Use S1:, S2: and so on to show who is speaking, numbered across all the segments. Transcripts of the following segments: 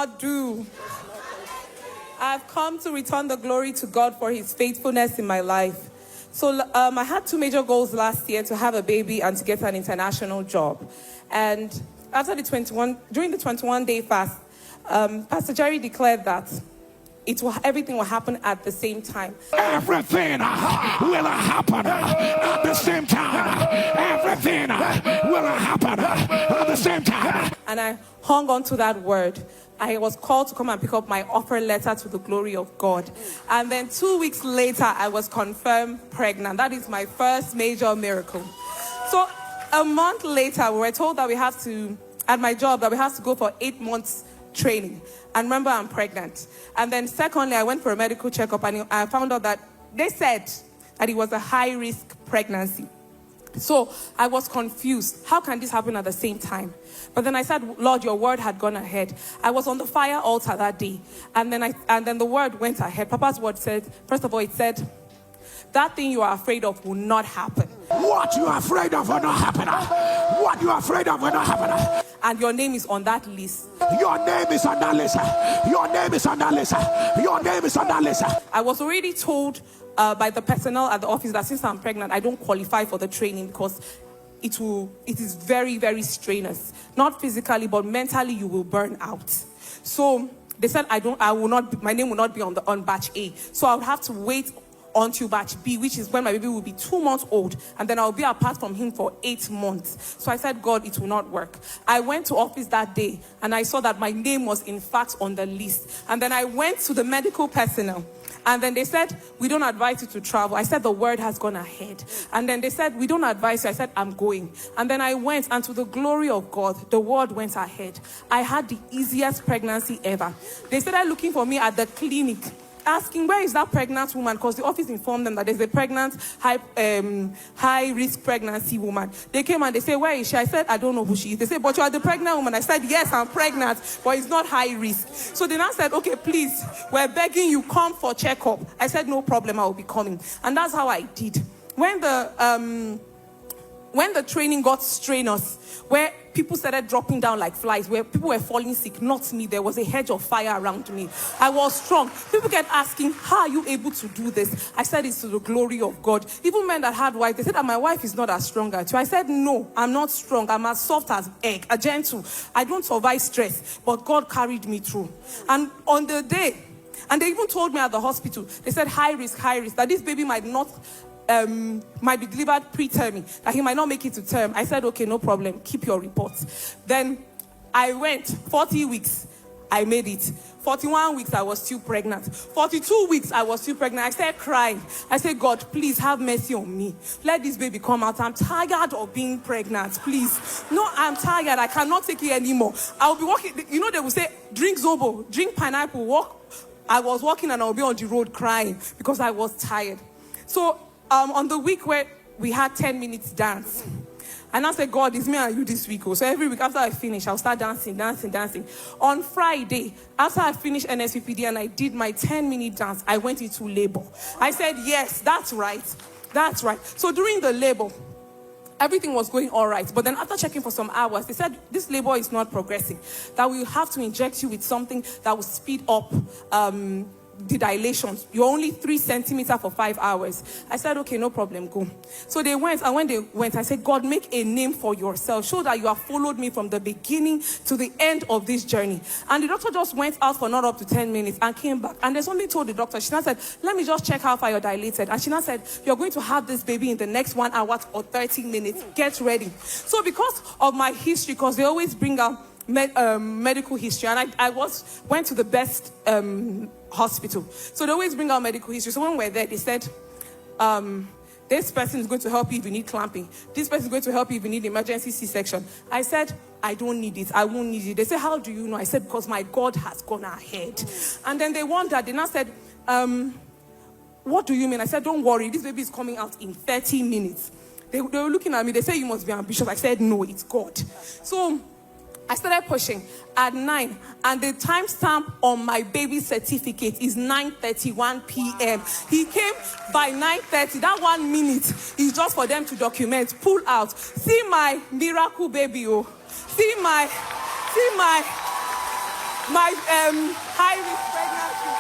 S1: do. I've come to return the glory to God for his faithfulness in my life. So I had two major goals last year: to have a baby and to get an international job. And after during the 21-day fast, Pastor Jerry declared that everything will happen at the same time.
S2: Everything will happen at the same time. Everything will happen at the same time.
S1: And I hung on to that word. I was called to come and pick up my offer letter to the glory of God. And then 2 weeks later, I was confirmed pregnant. That is my first major miracle. So a month later, we were told that at my job, that we have to go for 8 months training. And remember, I'm pregnant. And then secondly, I went for a medical checkup and I found out that they said that it was a high-risk pregnancy. So I was confused. How can this happen at the same time? But then I said, Lord, your word had gone ahead. I was on the fire altar that day. And then the word went ahead. Papa's word said, first of all, it said, that thing you are afraid of will not happen.
S2: What you are afraid of will not happen. What you are afraid of will not happen.
S1: And your name is on that list.
S2: Your name is on that list. Your name is on that list. Your name is on that list.
S1: I was already told by the personnel at the office that since I'm pregnant, I don't qualify for the training because it is very, very strenuous. Not physically, but mentally you will burn out. So they said my name will not be on batch A. So I would have to wait onto batch B, which is when my baby will be 2 months old, and then I'll be apart from him for 8 months. So I said, God, it will not work. I went to office that day and I saw that my name was in fact on the list. And then I went to the medical personnel and then they said, we don't advise you to travel. I said, the word has gone ahead. And then they said, we don't advise you. I said, I'm going. And then I went, and to the glory of God, the word went ahead. I had the easiest pregnancy ever. They started looking for me at the clinic, asking, where is that pregnant woman? Because the office informed them that there's a pregnant, high-risk pregnancy woman. They came and they said, where is she? I said, I don't know who she is. They said, but you are the pregnant woman. I said, yes, I'm pregnant, but it's not high risk. So they now said, okay, please, we're begging you, come for checkup. I said, no problem, I will be coming. And that's how I did. When the training got strenuous, where people started dropping down like flies, where people were falling sick, not me. There was a hedge of fire around me. I was strong. People kept asking, how are you able to do this? I said, it's to the glory of God. Even men that had wives, they said that my wife is not as strong as you. I said, no, I'm not strong. I'm as soft as egg, a gentle. I don't survive stress, but God carried me through. And on the day, and they even told me at the hospital, they said, high risk, that this baby might be delivered preterm, that he might not make it to term. I said, okay, no problem, keep your reports. Then I went 40 weeks, I made it. 41 weeks, I was still pregnant. 42 weeks, I was still pregnant. I started crying. I said, God, please have mercy on me. Let this baby come out. I'm tired of being pregnant, please. No, I'm tired. I cannot take it anymore. I'll be walking. You know, they will say, drink Zobo, drink pineapple, walk. I was walking and I'll be on the road crying because I was tired. So on the week where we had 10 minutes dance, and I said, God, it's me and you this week. So every week after I finish, I'll start dancing. On Friday, after I finished NSPPD and I did my 10-minute dance, I went into labor. I said, yes, that's right. So during the labor, everything was going all right. But then after checking for some hours, they said, this labor is not progressing, that we have to inject you with something that will speed up the dilations. You're only 3 centimeters for 5 hours. I said, okay, no problem, go. So they went, and when they went, I said, God, make a name for yourself. Show that you have followed me from the beginning to the end of this journey. And the doctor just went out for not up to 10 minutes and came back. And there's something told the doctor. She now said, let me just check how far you're dilated. And she now said, you're going to have this baby in the next 1 hour or 30 minutes. Get ready. So because of my history, because they always bring out medical history, and I went to the best hospital, so they always bring out medical history. So when we're there, they said, this person is going to help you if you need clamping. This person is going to help you if you need emergency C-section. I said, I don't need it. I won't need it. They said, how do you know? I said, because my God has gone ahead. And then they wondered. They now said, what do you mean? I said, don't worry. This baby is coming out in 30 minutes. They were looking at me. They said, you must be ambitious. I said, no, it's God. So I started pushing at 9, and the timestamp on my baby certificate is 9:31 p.m. He came by 9:30. That 1 minute is just for them to document, pull out. See my miracle baby, oh. See my my high risk pregnancy.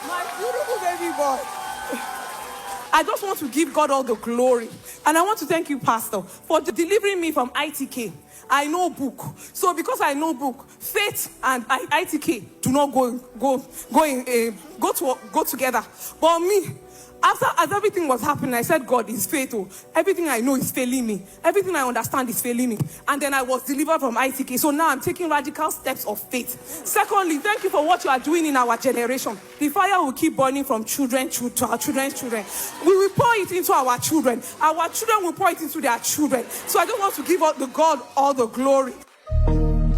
S1: My beautiful baby boy. I just want to give God all the glory. And I want to thank you, Pastor, for delivering me from ITK. I know book. So because I know book, faith and ITK do not go together. But me, as everything was happening, I said, God is faithful. Everything I know is failing me. Everything I understand is failing me. And then I was delivered from ITK. So now I'm taking radical steps of faith. Secondly, thank you for what you are doing in our generation. The fire will keep burning from children to our children's children. We will pour it into our children. Our children will pour it into their children. So I just want to give God all the glory.